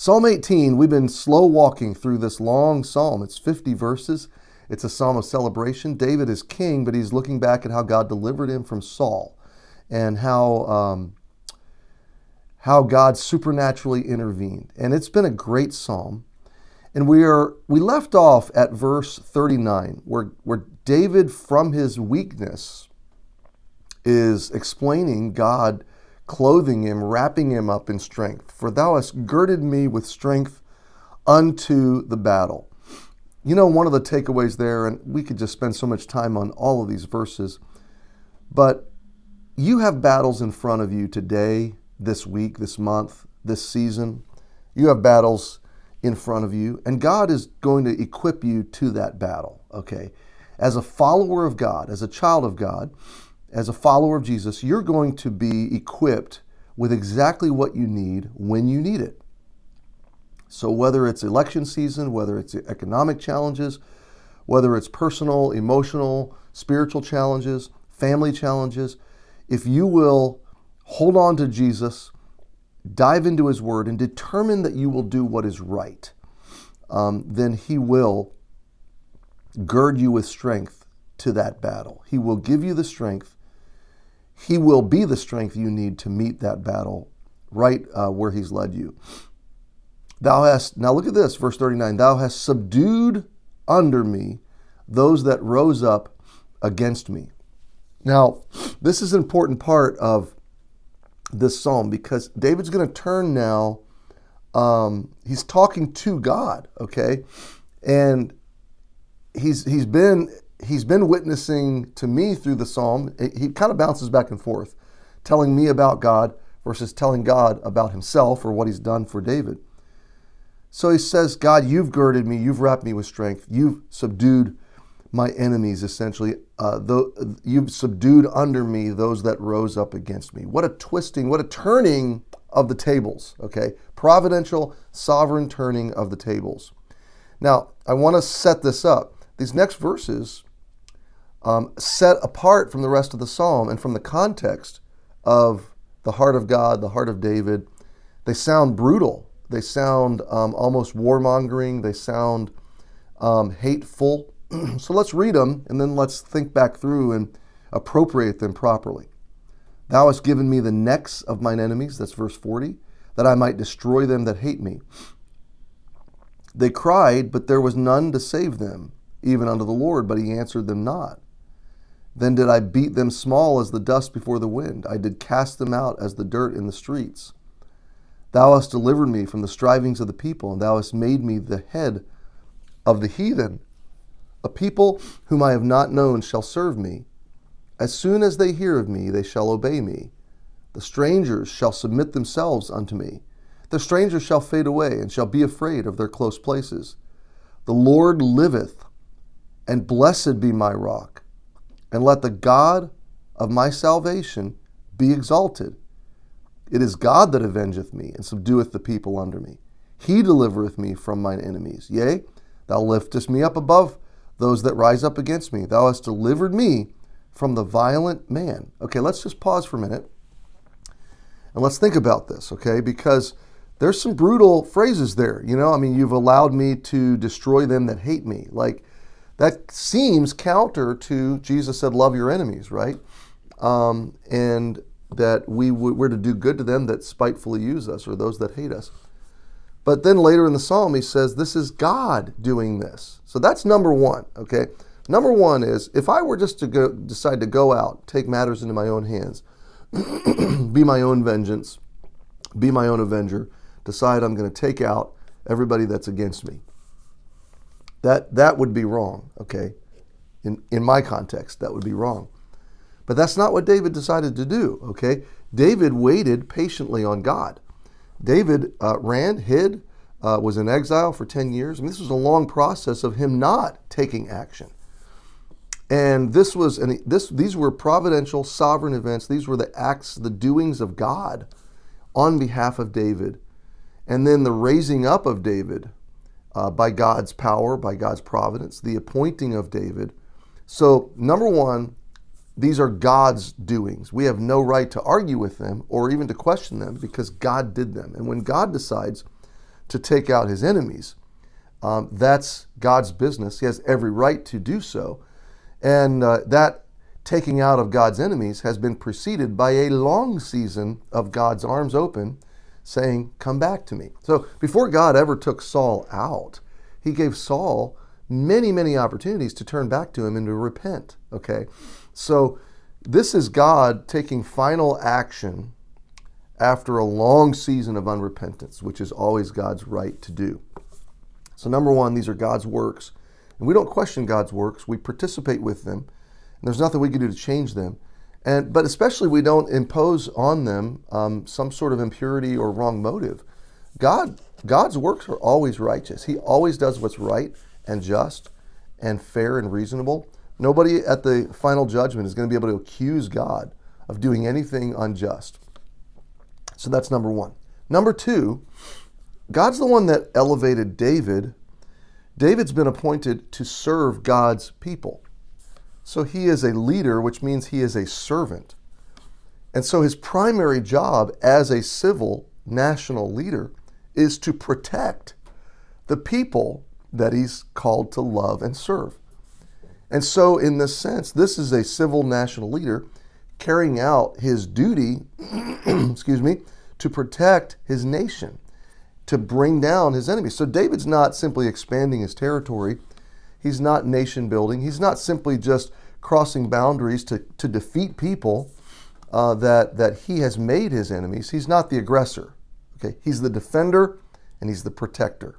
Psalm 18, we've been slow walking through this long psalm. It's 50 verses. It's a psalm of celebration. David is king, but he's looking back at how God delivered him from Saul and how God supernaturally intervened. And it's been a great psalm. And we left off at verse 39, where David, from his weakness, is explaining God clothing him, wrapping him up in strength. For thou hast girded me with strength unto the battle. You know, one of the takeaways there, and we could just spend so much time on all of these verses, but you have battles in front of you today, this week, this month, this season. You have battles in front of you, and God is going to equip you to that battle, okay? As a follower of God, as a child of God, as a follower of Jesus, you're going to be equipped with exactly what you need when you need it. So whether it's election season, whether it's economic challenges, whether it's personal, emotional, spiritual challenges, family challenges, if you will hold on to Jesus, dive into his word, and determine that you will do what is right, then he will gird you with strength to that battle. He will give you the strength. He will be the strength you need to meet that battle right where he's led you. Now look at this, verse 39, thou hast subdued under me those that rose up against me. Now, this is an important part of this psalm because David's going to turn now, he's talking to God, okay? And he's been witnessing to me through the psalm. He kind of bounces back and forth, telling me about God versus telling God about himself or what he's done for David. So he says, God, you've girded me, you've wrapped me with strength, you've subdued my enemies, essentially. You've subdued under me those that rose up against me. What a twisting, what a turning of the tables, okay? Providential, sovereign turning of the tables. Now, I want to set this up. These next verses, set apart from the rest of the psalm and from the context of the heart of God, the heart of David, they sound brutal. They sound almost warmongering. They sound hateful. So let's read them and then let's think back through and appropriate them properly. Thou hast given me the necks of mine enemies, that's verse 40, that I might destroy them that hate me. They cried, but there was none to save them, even unto the Lord, but he answered them not. Then did I beat them small as the dust before the wind. I did cast them out as the dirt in the streets. Thou hast delivered me from the strivings of the people, and thou hast made me the head of the heathen. A people whom I have not known shall serve me. As soon as they hear of me, they shall obey me. The strangers shall submit themselves unto me. The strangers shall fade away, and shall be afraid of their close places. The Lord liveth, and blessed be my rock. And let the God of my salvation be exalted. It is God that avengeth me, and subdueth the people under me. He delivereth me from mine enemies. Yea, thou liftest me up above those that rise up against me. Thou hast delivered me from the violent man. Okay, let's just pause for a minute, and let's think about this, okay? Because there's some brutal phrases there. You know, I mean, you've allowed me to destroy them that hate me. Like, that seems counter to Jesus said, love your enemies, right? And that we're to do good to them that spitefully use us or those that hate us. But then later in the psalm, he says, this is God doing this. So that's number one, okay? Number one is, if I were just to decide to go out, take matters into my own hands, be my own vengeance, be my own avenger, decide I'm going to take out everybody that's against me, that would be wrong, okay? In my context, that would be wrong. But that's not what David decided to do, okay? David waited patiently on God. David ran, hid, was in exile for 10 years. I mean, this was a long process of him not taking action. And these were providential, sovereign events. These were the acts, the doings of God on behalf of David. And then the raising up of David by God's power, by God's providence, the appointing of David. So, number one, these are God's doings. We have no right to argue with them or even to question them because God did them. And when God decides to take out his enemies. That's God's business. He has every right to do so. And that taking out of God's enemies has been preceded by a long season of God's arms open, saying, come back to me. So before God ever took Saul out, he gave Saul many, many opportunities to turn back to him and to repent. Okay, so this is God taking final action after a long season of unrepentance, which is always God's right to do. So number one, these are God's works. And we don't question God's works. We participate with them. And there's nothing we can do to change them. But especially we don't impose on them some sort of impurity or wrong motive. God's works are always righteous. He always does what's right and just and fair and reasonable. Nobody at the final judgment is going to be able to accuse God of doing anything unjust. So that's number one. Number two, God's the one that elevated David. David's been appointed to serve God's people. So he is a leader, which means he is a servant. And so his primary job as a civil national leader is to protect the people that he's called to love and serve. And so in this sense, this is a civil national leader carrying out his duty, to protect his nation, to bring down his enemies. So David's not simply expanding his territory. He's not nation building. He's not simply just crossing boundaries to defeat people that he has made his enemies. He's not the aggressor. Okay, he's the defender and he's the protector.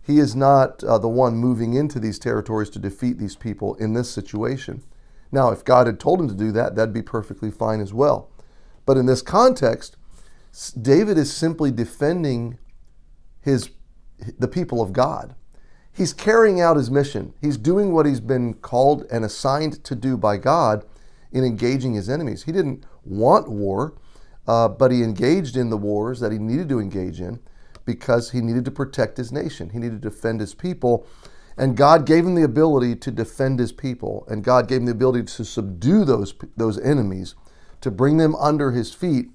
He is not the one moving into these territories to defeat these people in this situation. Now, if God had told him to do that, that'd be perfectly fine as well. But in this context, David is simply defending the people of God. He's carrying out his mission. He's doing what he's been called and assigned to do by God in engaging his enemies. He didn't want war, but he engaged in the wars that he needed to engage in because he needed to protect his nation. He needed to defend his people. And God gave him the ability to defend his people. And God gave him the ability to subdue those enemies, to bring them under his feet,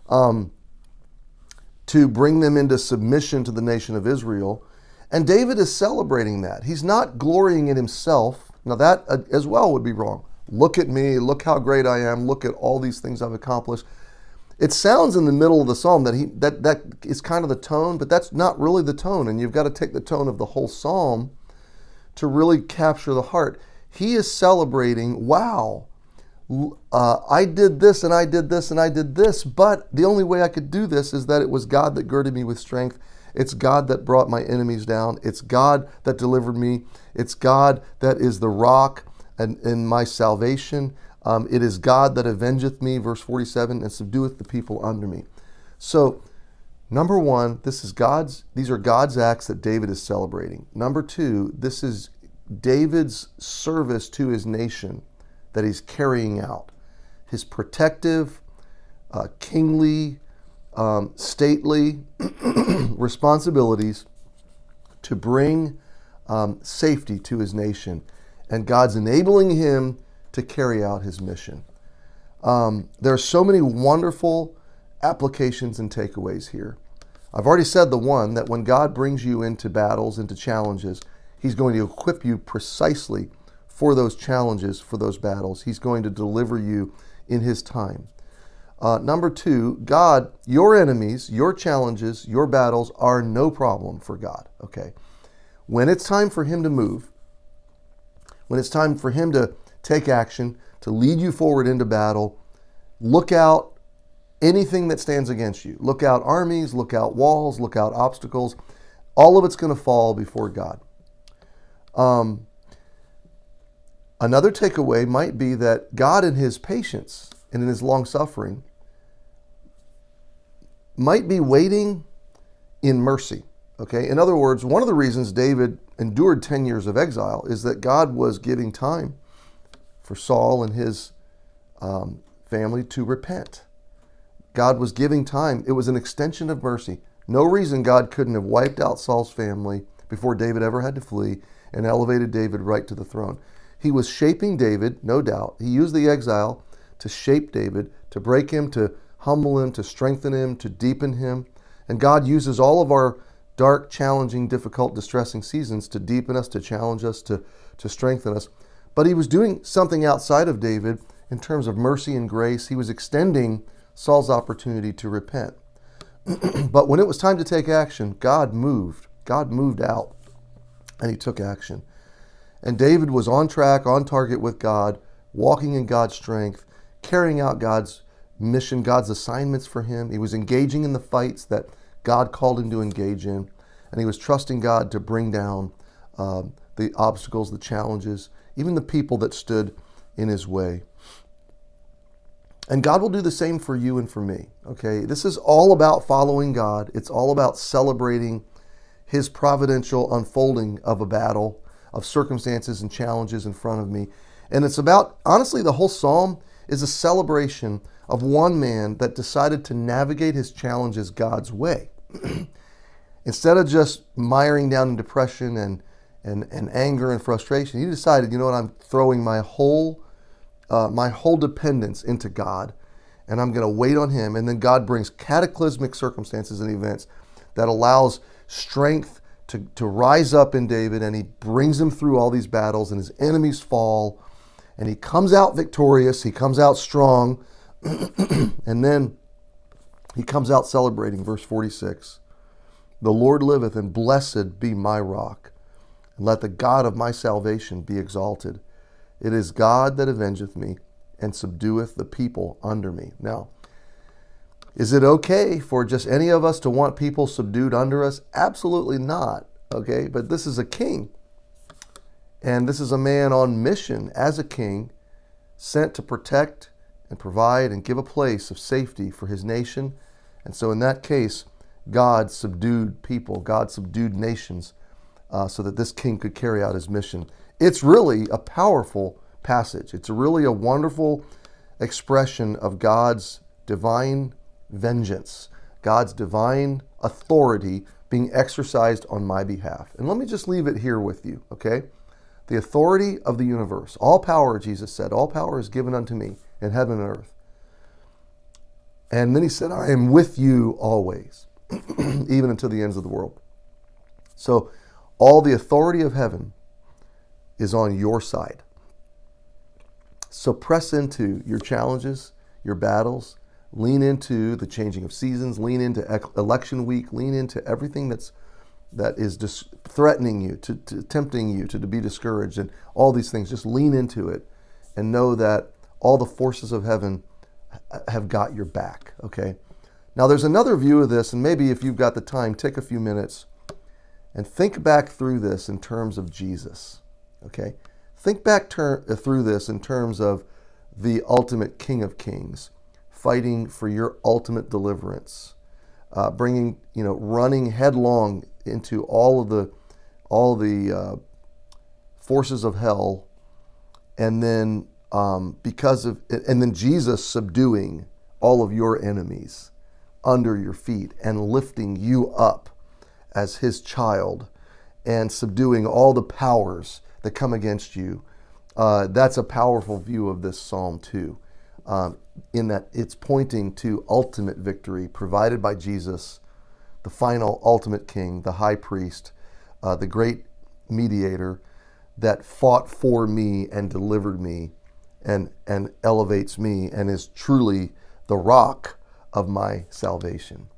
to bring them into submission to the nation of Israel. And David is celebrating that. He's not glorying in himself. Now that as well would be wrong. Look at me, look how great I am, look at all these things I've accomplished. It sounds in the middle of the psalm that is kind of the tone, but that's not really the tone. And you've got to take the tone of the whole psalm to really capture the heart. He is celebrating, wow, I did this and I did this and I did this, but the only way I could do this is that it was God that girded me with strength. It's God that brought my enemies down. It's God that delivered me. It's God that is the rock and my salvation. It is God that avengeth me, verse 47, and subdueth the people under me. So, number one, these are God's acts that David is celebrating. Number two, this is David's service to his nation that he's carrying out. His protective, kingly, stately responsibilities to bring safety to his nation. And God's enabling him to carry out his mission. There are so many wonderful applications and takeaways here. I've already said the one, that when God brings you into battles, into challenges, he's going to equip you precisely for those challenges, for those battles. He's going to deliver you in his time. Number two, God, your enemies, your challenges, your battles are no problem for God. Okay. When it's time for him to move, when it's time for him to take action, to lead you forward into battle, look out anything that stands against you. Look out armies, look out walls, look out obstacles. All of it's going to fall before God. Another takeaway might be that God in his patience and in his long suffering might be waiting in mercy. Okay. In other words, one of the reasons David endured 10 years of exile is that God was giving time for Saul and his family to repent. God was giving time. It was an extension of mercy. No reason God couldn't have wiped out Saul's family before David ever had to flee and elevated David right to the throne. He was shaping David, no doubt. He used the exile to shape David, to break him, to humble him, to strengthen him, to deepen him. And God uses all of our dark, challenging, difficult, distressing seasons to deepen us, to challenge us, to strengthen us. But he was doing something outside of David in terms of mercy and grace. He was extending Saul's opportunity to repent. But when it was time to take action, God moved. God moved out, and he took action. And David was on track, on target with God, walking in God's strength, carrying out God's mission, God's assignments for him. He was engaging in the fights that God called him to engage in, and he was trusting God to bring down the obstacles, the challenges, even the people that stood in his way. And God will do the same for you and for me, okay? This is all about following God. It's all about celebrating his providential unfolding of a battle, of circumstances and challenges in front of me. And it's about, honestly, the whole psalm is a celebration of one man that decided to navigate his challenges God's way. Instead of just miring down in depression and anger and frustration, he decided, you know what, I'm throwing my whole dependence into God, and I'm going to wait on him. And then God brings cataclysmic circumstances and events that allows strength to rise up in David, and he brings him through all these battles, and his enemies fall, and he comes out victorious, he comes out strong, and then he comes out celebrating. Verse 46, the Lord liveth, and blessed be my rock, and let the God of my salvation be exalted. It is God that avengeth me, and subdueth the people under me. Now, is it okay for just any of us to want people subdued under us? Absolutely not, okay? But this is a king. And this is a man on mission as a king, sent to protect and provide and give a place of safety for his nation. And so in that case, God subdued people, God subdued nations, so that this king could carry out his mission. It's really a powerful passage. It's really a wonderful expression of God's divine vengeance, God's divine authority being exercised on my behalf. And let me just leave it here with you, okay? The authority of the universe. All power, Jesus said, all power is given unto me in heaven and earth. And then he said, I am with you always, even until the ends of the world. So all the authority of heaven is on your side. So press into your challenges, your battles, lean into the changing of seasons, lean into election week, lean into everything that is just threatening you, to tempting you to be discouraged, and all these things. Just lean into it and know that all the forces of heaven have got your back, okay? Now there's another view of this, and maybe if you've got the time, take a few minutes and think back through this in terms of Jesus, okay? Think back through this in terms of the ultimate King of Kings, fighting for your ultimate deliverance, running headlong into all the forces of hell, and then Jesus subduing all of your enemies under your feet and lifting you up as his child and subduing all the powers that come against you. That's a powerful view of this psalm too, in that it's pointing to ultimate victory provided by Jesus, the final ultimate king, the high priest, the great mediator that fought for me and delivered me and elevates me and is truly the rock of my salvation.